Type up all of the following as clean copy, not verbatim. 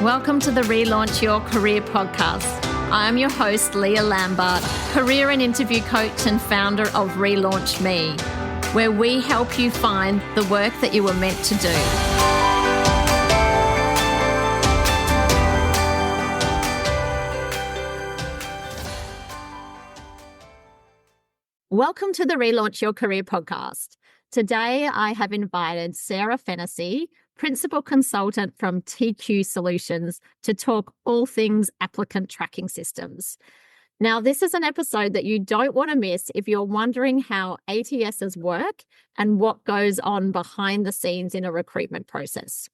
Welcome to the Relaunch Your Career podcast. I am your host, Leah Lambert, career and interview coach and founder of Relaunch Me, where we help you find the work that you were meant to do. Welcome to the Relaunch Your Career podcast. Today, I have invited Sarah Fennessy, Principal Consultant from TQ Solutions, to talk all things Applicant Tracking Systems. Now, this is an episode that you don't want to miss if you're wondering how ATSs work and what goes on behind the scenes in a recruitment process.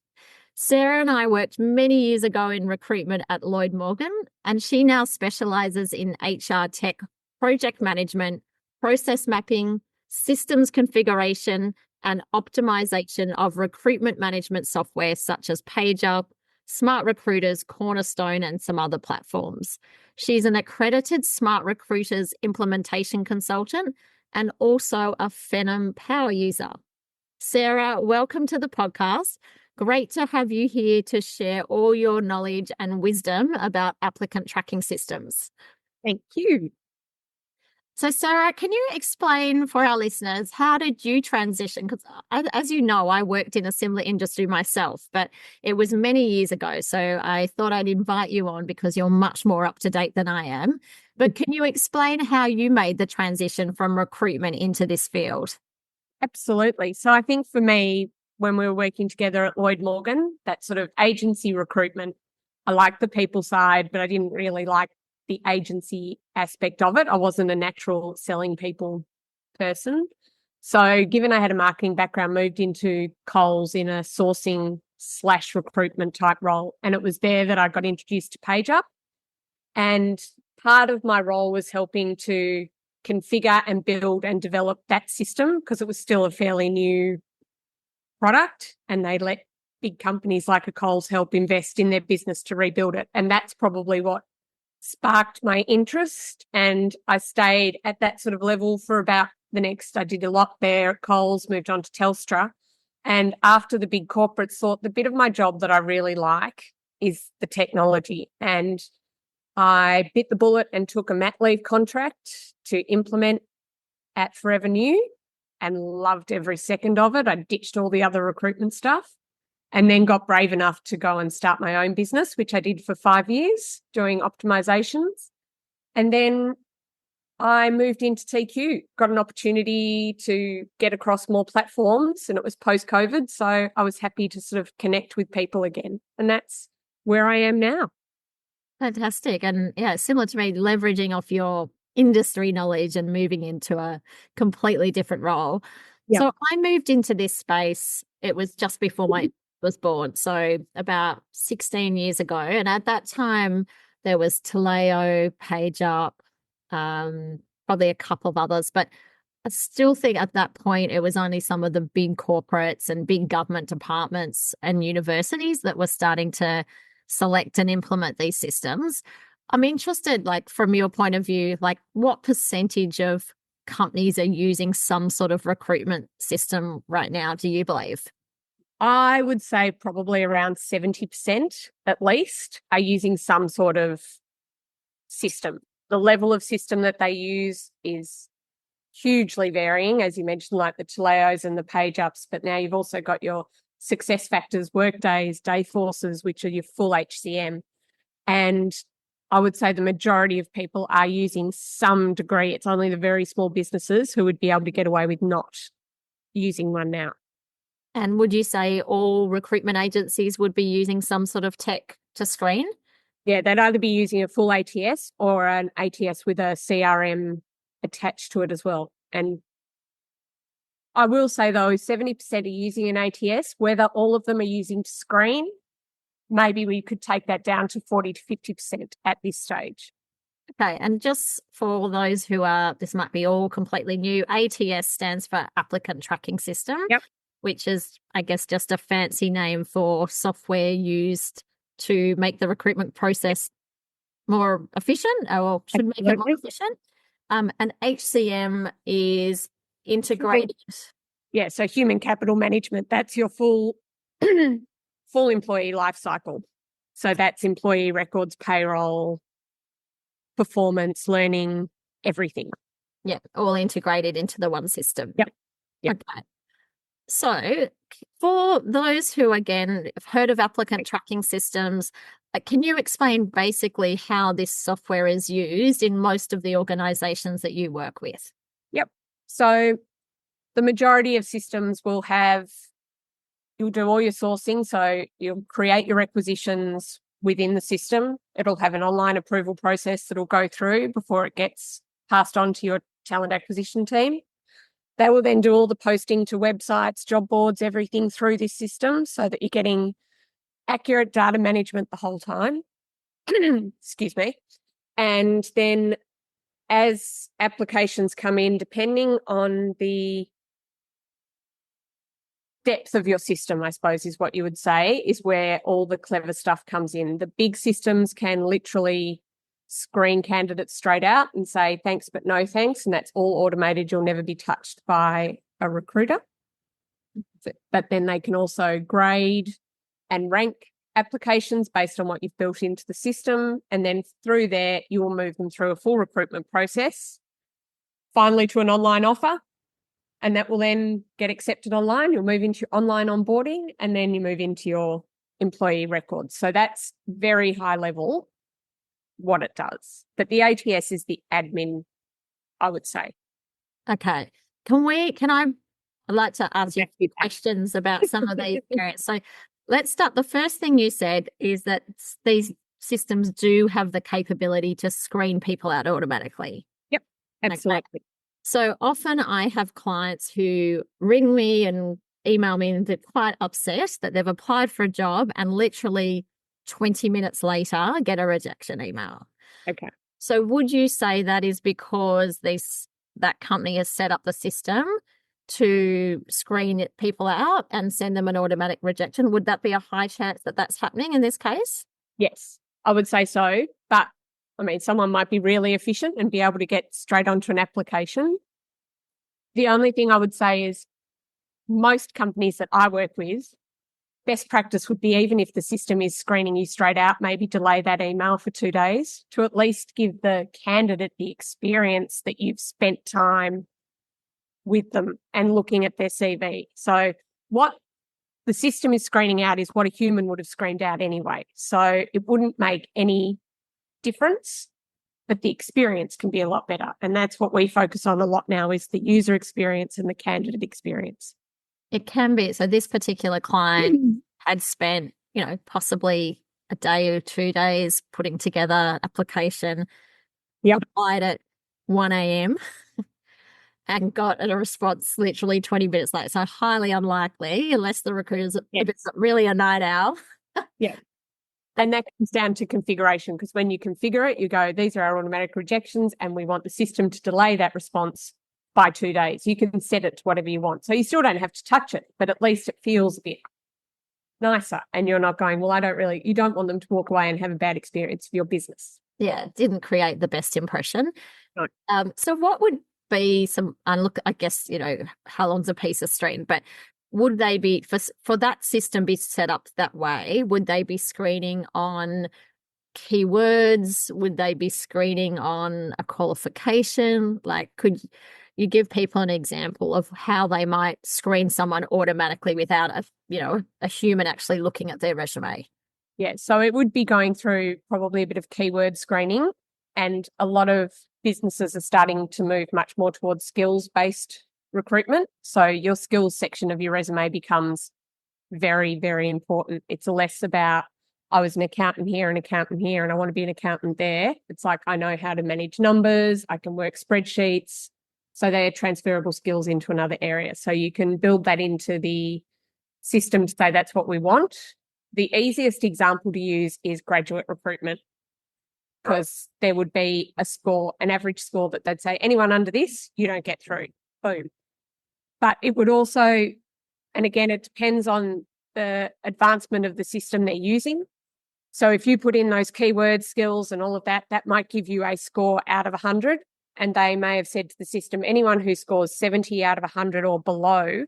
Sarah and I worked many years ago in recruitment at Lloyd Morgan, and she now specialises in HR tech, project management, process mapping, systems configuration, and optimization of recruitment management software such as PageUp, SmartRecruiters, Cornerstone, and some other platforms. She's an accredited SmartRecruiters implementation consultant and also a Phenom power user. Sarah, welcome to the podcast. Great to have you here to share all your knowledge and wisdom about applicant tracking systems. Thank you. So, Sarah, can you explain for our listeners, how did you transition? Because as you know, I worked in a similar industry myself, but it was many years ago. So I thought I'd invite you on because you're much more up to date than I am. But can you explain how you made the transition from recruitment into this field? Absolutely. So I think for me, when we were working together at Lloyd Morgan, that sort of agency recruitment, I liked the people side, but I didn't really like the agency aspect of it. I wasn't a natural selling people person. So given I had a marketing background, moved into Coles in a sourcing/recruitment type role. And it was there that I got introduced to PageUp. And part of my role was helping to configure and build and develop that system because it was still a fairly new product, and they let big companies like a Coles help invest in their business to rebuild it. And that's probably what sparked my interest, and I stayed at that sort of level for about I did a lot there at Coles, moved on to Telstra. And after the big corporates thought the bit of my job that I really like is the technology. And I bit the bullet and took a mat leave contract to implement at Forever New and loved every second of it. I ditched all the other recruitment stuff. And then got brave enough to go and start my own business, which I did for 5 years doing optimizations. And then I moved into TQ, got an opportunity to get across more platforms, and it was post-COVID. So I was happy to sort of connect with people again. And that's where I am now. Fantastic. And yeah, similar to me, leveraging off your industry knowledge and moving into a completely different role. Yep. So I moved into this space. It was just before my was born, so about 16 years ago. And at that time, there was Taleo, PageUp, probably a couple of others. But I still think at that point, it was only some of the big corporates and big government departments and universities that were starting to select and implement these systems. I'm interested, like from your point of view, like what percentage of companies are using some sort of recruitment system right now, do you believe? I would say probably around 70% at least are using some sort of system. The level of system that they use is hugely varying, as you mentioned, like the Teleos and the PageUps, but now you've also got your SuccessFactors, Workdays, Dayforces, which are your full HCM. And I would say the majority of people are using some degree. It's only the very small businesses who would be able to get away with not using one now. And would you say all recruitment agencies would be using some sort of tech to screen? Yeah, they'd either be using a full ATS or an ATS with a CRM attached to it as well. And I will say, though, 70% are using an ATS. Whether all of them are using to screen, maybe we could take that down to 40 to 50% at this stage. Okay, and just for those who are, this might be all completely new, ATS stands for Applicant Tracking System. Yep. Which is, I guess, just a fancy name for software used to make the recruitment process more efficient, or should make it more efficient. And HCM is integrated. Yeah, so human capital management, that's your full employee life cycle. So that's employee records, payroll, performance, learning, everything. Yeah, all integrated into the one system. Yep. Okay. So for those who, again, have heard of applicant tracking systems, can you explain basically how this software is used in most of the organizations that you work with? Yep. So the majority of systems will have, you'll do all your sourcing. So you'll create your requisitions within the system. It'll have an online approval process that'll go through before it gets passed on to your talent acquisition team. They will then do all the posting to websites, job boards, everything through this system so that you're getting accurate data management the whole time. Excuse me. And then as applications come in, depending on the depth of your system, I suppose is what you would say, is where all the clever stuff comes in. The big systems can literally screen candidates straight out and say thanks but no thanks, and that's all automated. You'll never be touched by a recruiter. But then they can also grade and rank applications based on what you've built into the system, and then through there you will move them through a full recruitment process, finally to an online offer, and that will then get accepted online. You'll move into your online onboarding, and then you move into your employee records. So that's very high level what it does. But the ATS is the admin, I would say. Okay. I'd like to ask you a few questions about some of these areas. So let's start. The first thing you said is that these systems do have the capability to screen people out automatically. Yep, absolutely. Okay. So often I have clients who ring me and email me and they're quite upset that they've applied for a job and literally 20 minutes later get a rejection email. Okay. So would you say that is because that company has set up the system to screen people out and send them an automatic rejection? Would that be a high chance that that's happening in this case? Yes, I would say so. But I mean, someone might be really efficient and be able to get straight onto an application. The only thing I would say is most companies that I work with, best practice would be, even if the system is screening you straight out, maybe delay that email for 2 days to at least give the candidate the experience that you've spent time with them and looking at their CV. So what the system is screening out is what a human would have screened out anyway. So it wouldn't make any difference, but the experience can be a lot better. And that's what we focus on a lot now, is the user experience and the candidate experience. It can be. So this particular client had spent, possibly a day or 2 days putting together an application, applied at 1 a.m. and got a response literally 20 minutes later. So highly unlikely, unless the recruiter's if it's really a night owl. Yeah. And that comes down to configuration, because when you configure it, you go, these are our automatic rejections, and we want the system to delay that response by 2 days. You can set it to whatever you want. So you still don't have to touch it, but at least it feels a bit nicer. And you're not going, well, you don't want them to walk away and have a bad experience for your business. Yeah, it didn't create the best impression. No. So what would be I guess, how long's a piece of string, but would they be, for that system be set up that way, would they be screening on keywords? Would they be screening on a qualification? Like, could you give people an example of how they might screen someone automatically without a human actually looking at their resume? Yeah, so it would be going through probably a bit of keyword screening, and a lot of businesses are starting to move much more towards skills-based recruitment. So your skills section of your resume becomes very, very important. It's less about, I was an accountant here, and I want to be an accountant there. It's like, I know how to manage numbers, I can work spreadsheets. So they are transferable skills into another area. So you can build that into the system to say that's what we want. The easiest example to use is graduate recruitment, because there would be an average score that they'd say, anyone under this, you don't get through. Boom. But it would also, and again, it depends on the advancement of the system they're using. So if you put in those keyword skills and all of that, that might give you a score out of 100. And they may have said to the system, anyone who scores 70 out of 100 or below,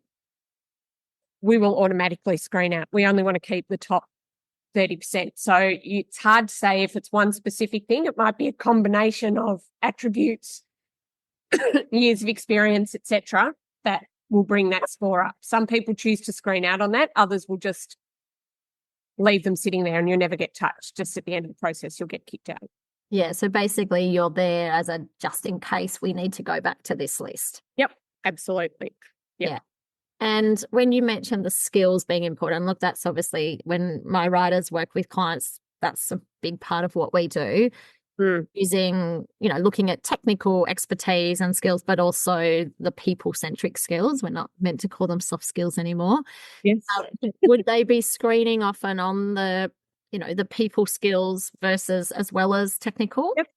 we will automatically screen out. We only want to keep the top 30%. So it's hard to say if it's one specific thing. It might be a combination of attributes, years of experience, etc., that will bring that score up. Some people choose to screen out on that. Others will just leave them sitting there and you'll never get touched. Just at the end of the process, you'll get kicked out. Yeah, so basically you're there as a just in case we need to go back to this list. Yep, absolutely. Yep. Yeah. And when you mentioned the skills being important, look, that's obviously when my writers work with clients, that's a big part of what we do. Using, looking at technical expertise and skills, but also the people-centric skills. We're not meant to call them soft skills anymore. Yes. Would they be screening often on the people skills versus as well as technical? Yep,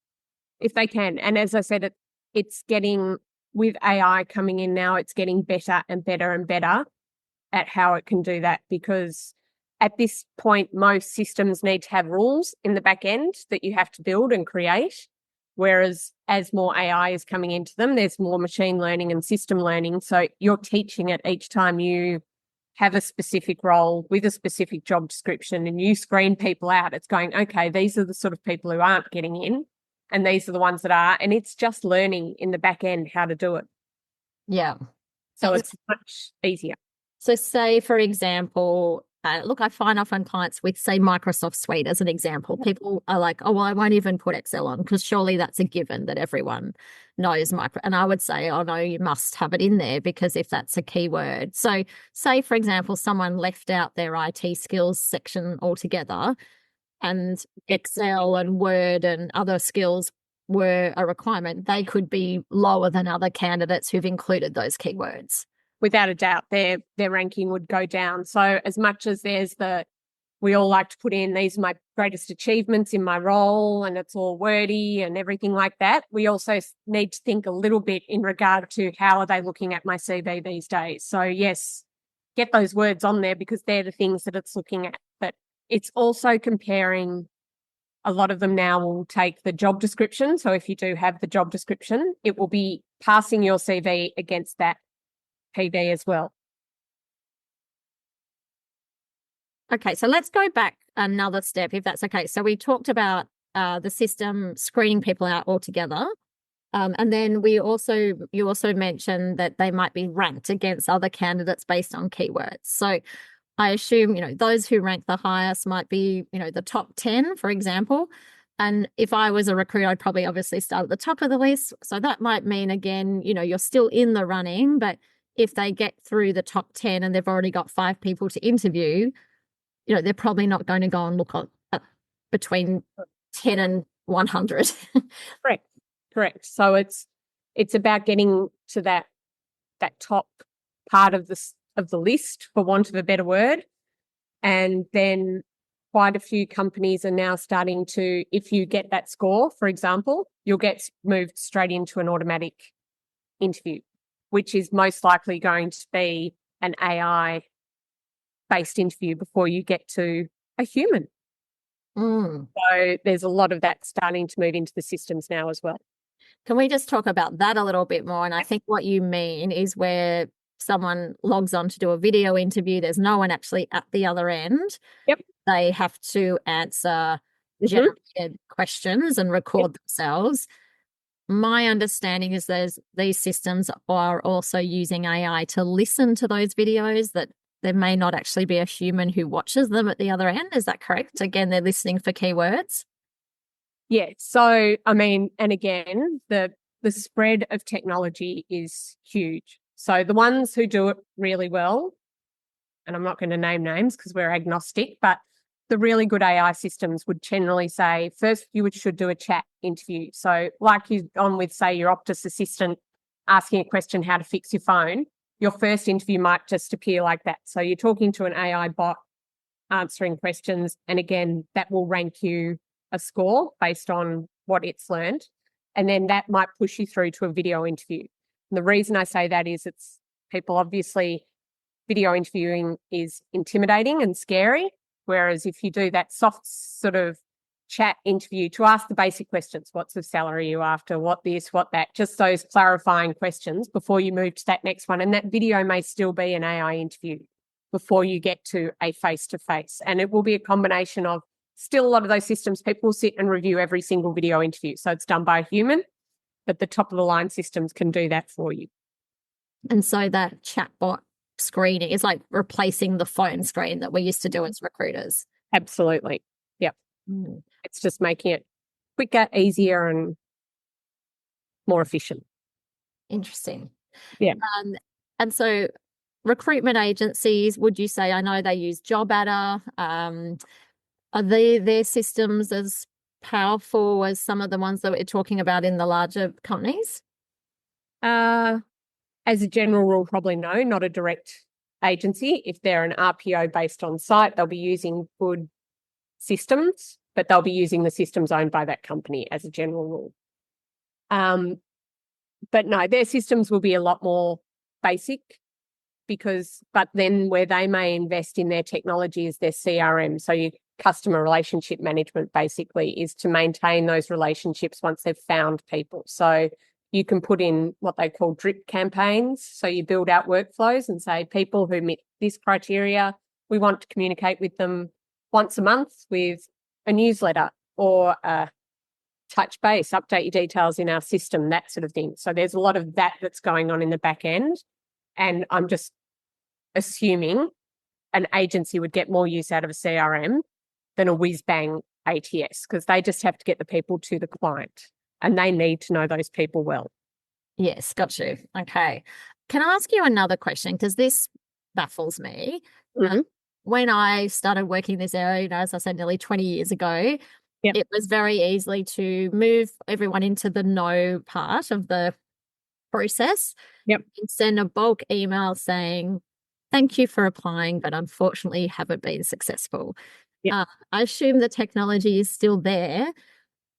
if they can. And as I said, it's getting, with AI coming in now, it's getting better and better and better at how it can do that, because at this point, most systems need to have rules in the back end that you have to build and create. Whereas as more AI is coming into them, there's more machine learning and system learning. So you're teaching it each time you have a specific role with a specific job description and you screen people out. It's going, okay, these are the sort of people who aren't getting in and these are the ones that are. And it's just learning in the back end how to do it. Yeah. So it's much easier. So say, for example, look, I find often clients with, say, Microsoft Suite as an example. People are like, oh, well, I won't even put Excel on because surely that's a given that everyone knows Microsoft. And I would say, oh, no, you must have it in there because if that's a keyword. So say, for example, someone left out their IT skills section altogether and Excel and Word and other skills were a requirement, they could be lower than other candidates who've included those keywords. Without a doubt, their ranking would go down. So as much as we all like to put in, these are my greatest achievements in my role and it's all wordy and everything like that, we also need to think a little bit in regard to how are they looking at my CV these days. So yes, get those words on there because they're the things that it's looking at. But it's also comparing, a lot of them now will take the job description. So if you do have the job description, it will be passing your CV against that PD as well. Okay, so let's go back another step, if that's okay. So we talked about the system screening people out altogether. And then you also mentioned that they might be ranked against other candidates based on keywords. So I assume, those who rank the highest might be, the top 10, for example. And if I was a recruiter, I'd probably obviously start at the top of the list. So that might mean, again, you're still in the running, but if they get through the top 10 and they've already got 5 people to interview, they're probably not going to go and look at between 10 and 100. Correct. So it's about getting to that top part of the list, for want of a better word. And then quite a few companies are now starting to, if you get that score, for example, you'll get moved straight into an automatic interview, which is most likely going to be an AI-based interview before you get to a human. So there's a lot of that starting to move into the systems now as well. Can we just talk about that a little bit more? And I think what you mean is where someone logs on to do a video interview, there's no one actually at the other end. Yep. They have to answer generated questions and record themselves. My understanding is these systems are also using AI to listen to those videos, that there may not actually be a human who watches them at the other end. Is that correct? Again, they're listening for keywords. Yeah. So, I mean, and again, the spread of technology is huge. So the ones who do it really well, and I'm not going to name names because we're agnostic, but the really good AI systems would generally say, first, you should do a chat interview. So like you've gone with, say, your Optus assistant asking a question, how to fix your phone, your first interview might just appear like that. So you're talking to an AI bot answering questions. And again, that will rank you a score based on what it's learned. And then that might push you through to a video interview. And the reason I say that is it's people, obviously, video interviewing is intimidating and scary. Whereas if you do that soft sort of chat interview to ask the basic questions, what's the salary you after, what this, what that, just those clarifying questions before you move to that next one. And that video may still be an AI interview before you get to a face-to-face. And it will be a combination of still a lot of those systems, people will sit and review every single video interview. So it's done by a human, but the top of the line systems can do that for you. And so that chatbot screening is like replacing the phone screen that we used to do as recruiters. Absolutely. Yep. It's just making it quicker, easier, and more efficient. Interesting. Yeah. And so recruitment agencies, would you say, I know they use JobAdder, are their systems as powerful as some of the ones that we're talking about in the larger companies? As a general rule, probably no, not a direct agency. If they're an RPO based on site, they'll be using good systems, but they'll be using the systems owned by that company as a general rule. But no, their systems will be a lot more basic but then where they may invest in their technology is their CRM. So your customer relationship management basically is to maintain those relationships once they've found people. So you can put in what they call drip campaigns. So you build out workflows and say people who meet this criteria, we want to communicate with them once a month with a newsletter or a touch base, update your details in our system, that sort of thing. So there's a lot of that that's going on in the back end. And I'm just assuming an agency would get more use out of a CRM than a whiz-bang ATS because they just have to get the people to the client and they need to know those people well. Yes, got you. Okay. Can I ask you another question? Because this baffles me. Mm-hmm. When I started working this area, as I said, nearly 20 years ago, it was very easy to move everyone into the no part of the process and send a bulk email saying, thank you for applying, but unfortunately you haven't been successful. I assume the technology is still there.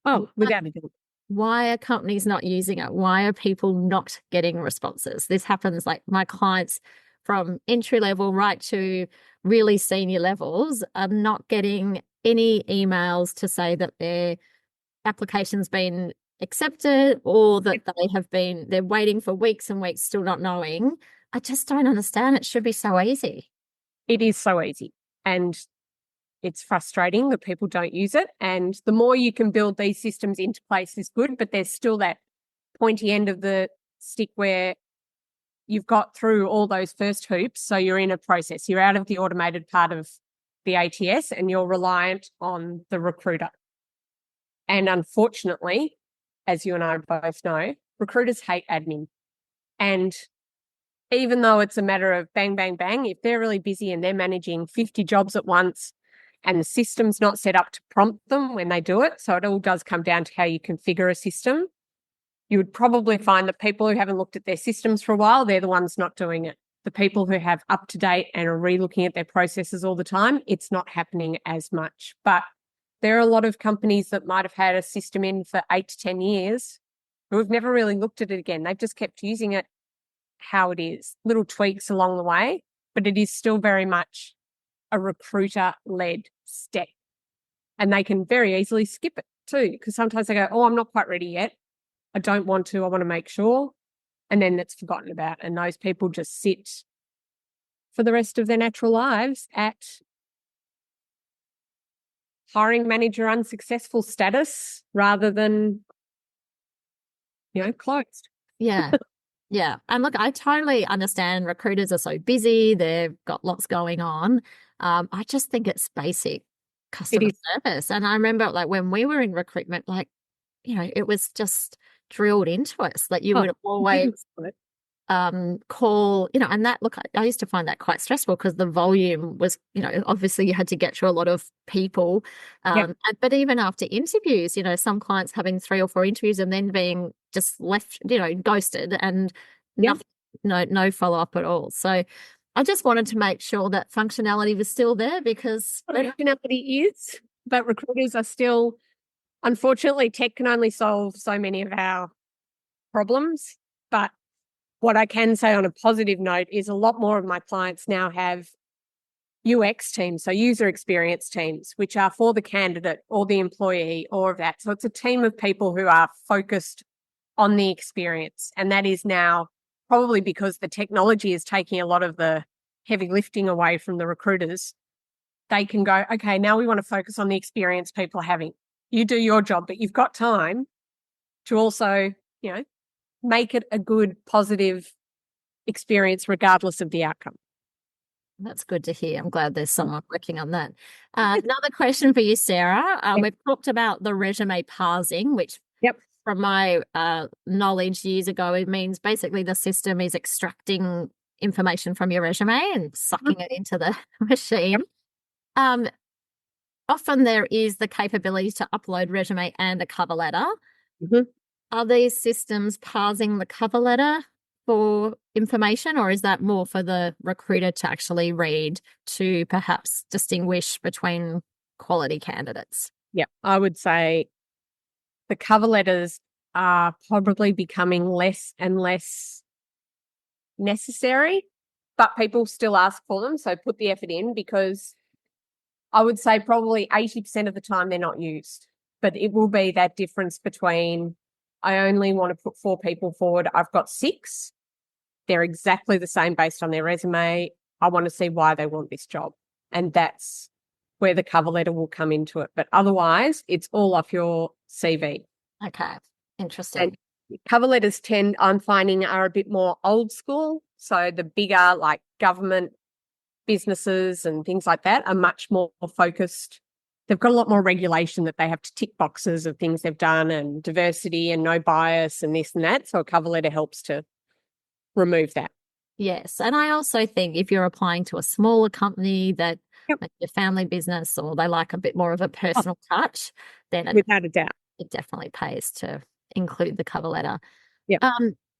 Oh, without a doubt. Why are companies not using it? Why are people not getting responses? This happens like my clients from entry level right to really senior levels are not getting any emails to say that their application's been accepted or that they're waiting for weeks and weeks still not knowing. I just don't understand. It should be so easy. It is so easy. And it's frustrating that people don't use it. And the more you can build these systems into place is good, but there's still that pointy end of the stick where you've got through all those first hoops. So you're in a process. You're out of the automated part of the ATS and you're reliant on the recruiter. And unfortunately, as you and I both know, recruiters hate admin. And even though it's a matter of bang, bang, bang, if they're really busy and they're managing 50 jobs at once and the system's not set up to prompt them when they do it, so it all does come down to how you configure a system, you would probably find that people who haven't looked at their systems for a while, they're the ones not doing it. The people who have up to date and are re-looking at their processes all the time, it's not happening as much. But there are a lot of companies that might have had a system in for 8 to 10 years who have never really looked at it again. They've just kept using it how it is, little tweaks along the way, but it is still very much a recruiter-led step. And they can very easily skip it too, because sometimes they go, oh, I'm not quite ready yet. I don't want to. I want to make sure. And then it's forgotten about. And those people just sit for the rest of their natural lives at hiring manager unsuccessful status rather than, closed. Yeah. Yeah. And look, I totally understand recruiters are so busy. They've got lots going on. I just think it's basic customer service. And I remember like when we were in recruitment, it was just drilled into us that you would always call, and that, look, I used to find that quite stressful because the volume was, obviously you had to get through a lot of people. But even after interviews, some clients having 3 or 4 interviews and then being just left, ghosted and nothing, no follow-up at all. So I just wanted to make sure that functionality was still there because functionality is, but recruiters are still, unfortunately, tech can only solve so many of our problems. But what I can say on a positive note is a lot more of my clients now have UX teams, so user experience teams, which are for the candidate or the employee or of that. So it's a team of people who are focused on the experience. And that is now probably because the technology is taking a lot of the heavy lifting away from the recruiters. They can go, okay, now we want to focus on the experience people are having. You do your job, but you've got time to also, make it a good, positive experience regardless of the outcome. That's good to hear. I'm glad there's someone working on that. Another question for you, Sarah. We've talked about the resume parsing, which from my knowledge years ago, it means basically the system is extracting information from your resume and sucking it into the machine. Often there is the capability to upload resume and a cover letter. Are these systems parsing the cover letter for information, or is that more for the recruiter to actually read to perhaps distinguish between quality candidates? Yeah, I would say the cover letters are probably becoming less and less necessary, but people still ask for them. So put the effort in, because I would say probably 80% of the time they're not used, but it will be that difference between I only want to put 4 people forward. I've got 6. They're exactly the same based on their resume. I want to see why they want this job. And that's where the cover letter will come into it. But otherwise, it's all off your CV. Okay, interesting. And cover letters I'm finding, are a bit more old school. So the bigger, like government businesses and things like that, are much more focused. They've got a lot more regulation that they have to tick boxes of things they've done, and diversity and no bias and this and that. So a cover letter helps to remove that. Yes. And I also think if you're applying to a smaller company that like your family business, or they like a bit more of a personal touch, then without a doubt, it definitely pays to include the cover letter. Yep.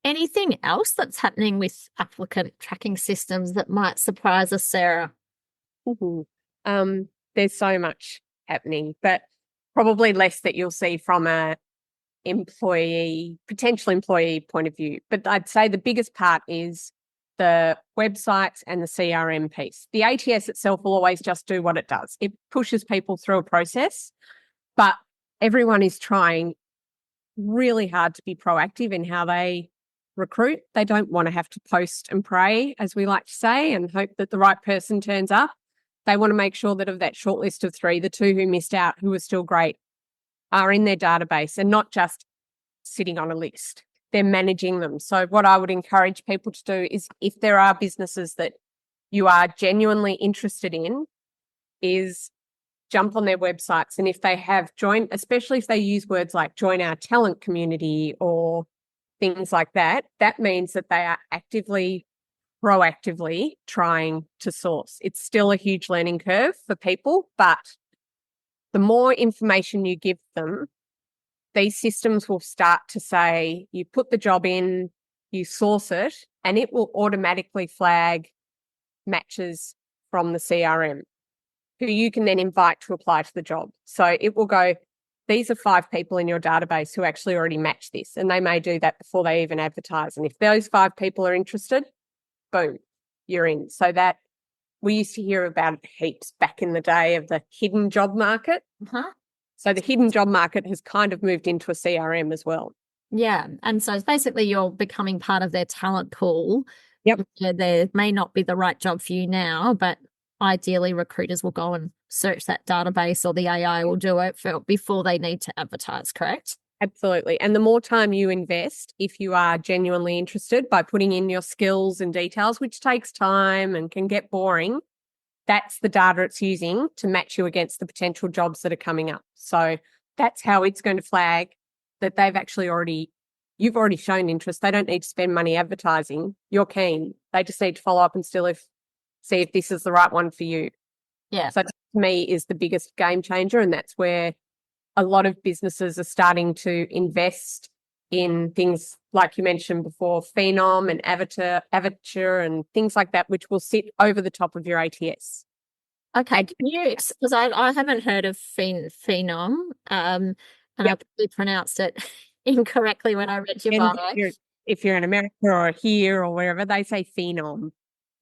Anything else that's happening with applicant tracking systems that might surprise us, Sarah? There's so much happening, but probably less that you'll see from a potential employee point of view. But I'd say the biggest part is the websites and the CRM piece. The ATS itself will always just do what it does. It pushes people through a process, but everyone is trying really hard to be proactive in how they recruit. They don't want to have to post and pray, as we like to say, and hope that the right person turns up. They want to make sure that of that short list of 3, the 2 who missed out, who are still great, are in their database and not just sitting on a list. They're managing them. So what I would encourage people to do is, if there are businesses that you are genuinely interested in, is jump on their websites. And if they have joined, especially if they use words like join our talent community or things like that, that means that they are proactively trying to source. It's still a huge learning curve for people, but the more information you give them, these systems will start to say, you put the job in, you source it, and it will automatically flag matches from the CRM, who you can then invite to apply to the job. So it will go, these are 5 people in your database who actually already match this. And they may do that before they even advertise. And if those 5 people are interested, boom, you're in. So that we used to hear about it heaps back in the day of the hidden job market. So the hidden job market has kind of moved into a CRM as well. Yeah. And so it's basically you're becoming part of their talent pool. Yep. There may not be the right job for you now, but ideally recruiters will go and search that database, or the AI will do it before they need to advertise, correct? Absolutely. And the more time you invest, if you are genuinely interested, by putting in your skills and details, which takes time and can get boring, that's the data it's using to match you against the potential jobs that are coming up. So that's how it's going to flag that you've already shown interest. They don't need to spend money advertising. You're keen. They just need to follow up and see if this is the right one for you. Yeah. So to me is the biggest game changer. And that's where a lot of businesses are starting to invest in things like you mentioned before, Phenom and Avature and things like that, which will sit over the top of your ATS. Okay, can you, because I haven't heard of Phenom, and I probably pronounced it incorrectly when I read your bio. If you're in America or here or wherever, they say Phenom.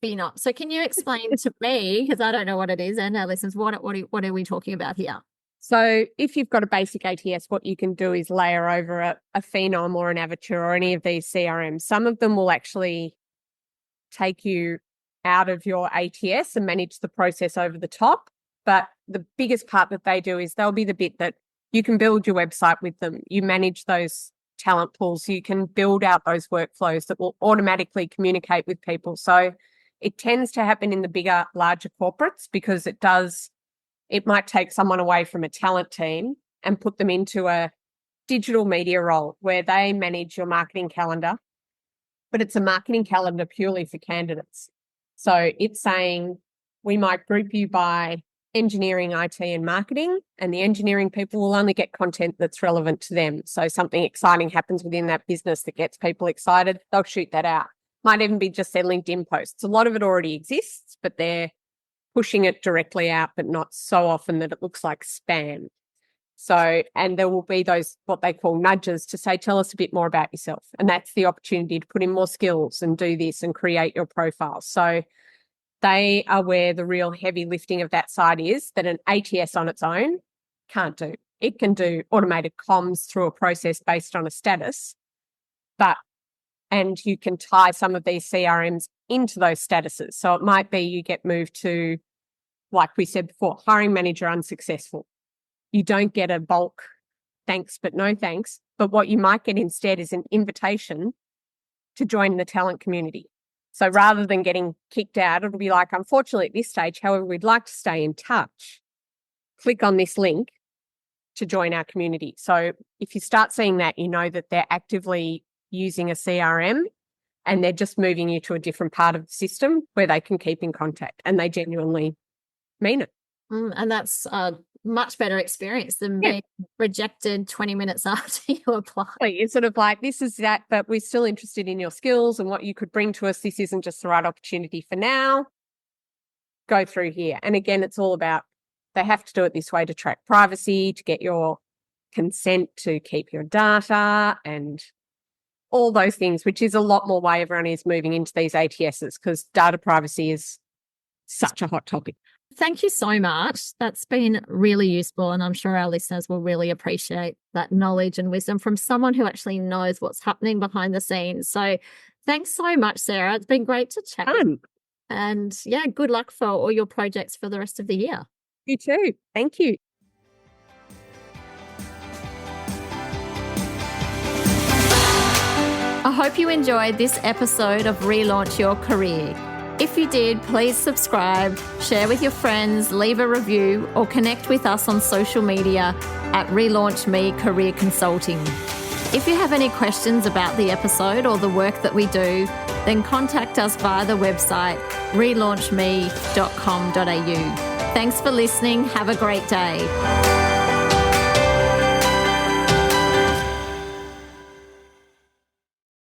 Phenom. So can you explain to me, because I don't know what it is, and our listeners, what are we talking about here? So if you've got a basic ATS, what you can do is layer over a Phenom or an Avature or any of these CRMs. Some of them will actually take you out of your ATS and manage the process over the top. But the biggest part that they do is they'll be the bit that you can build your website with them. You manage those talent pools. You can build out those workflows that will automatically communicate with people. So it tends to happen in the bigger, larger corporates because it might take someone away from a talent team and put them into a digital media role where they manage your marketing calendar, but it's a marketing calendar purely for candidates. So it's saying we might group you by engineering, IT and marketing, and the engineering people will only get content that's relevant to them. So something exciting happens within that business that gets people excited, they'll shoot that out. Might even be just their LinkedIn posts. A lot of it already exists, but they're pushing it directly out, but not so often that it looks like spam. So, and there will be those, what they call nudges to say, tell us a bit more about yourself. And that's the opportunity to put in more skills and do this and create your profile. So they are where the real heavy lifting of that side is that an ATS on its own can't do. It can do automated comms through a process based on a status, and you can tie some of these CRMs into those statuses. So it might be you get moved to, like we said before, hiring manager unsuccessful. You don't get a bulk thanks, but no thanks. But what you might get instead is an invitation to join the talent community. So rather than getting kicked out, it'll be like, unfortunately at this stage, however, we'd like to stay in touch. Click on this link to join our community. So if you start seeing that, you know that they're actively using a CRM and they're just moving you to a different part of the system where they can keep in contact, and they genuinely mean it. And that's a much better experience than being rejected 20 minutes after you apply. It's sort of like, this is that, but we're still interested in your skills and what you could bring to us. This isn't just the right opportunity for now. Go through here. And again, it's all about, they have to do it this way to track privacy, to get your consent to keep your data and all those things, which is a lot more why everyone is moving into these ATSs, because data privacy is such a hot topic. Thank you so much. That's been really useful, and I'm sure our listeners will really appreciate that knowledge and wisdom from someone who actually knows what's happening behind the scenes. So thanks so much, Sarah. It's been great to chat. And yeah, good luck for all your projects for the rest of the year. You too. Thank you. I hope you enjoyed this episode of Relaunch Your Career. If you did, please subscribe, share with your friends, leave a review, or connect with us on social media at Relaunch Me Career Consulting. If you have any questions about the episode or the work that we do, then contact us via the website relaunchme.com.au. Thanks for listening. Have a great day.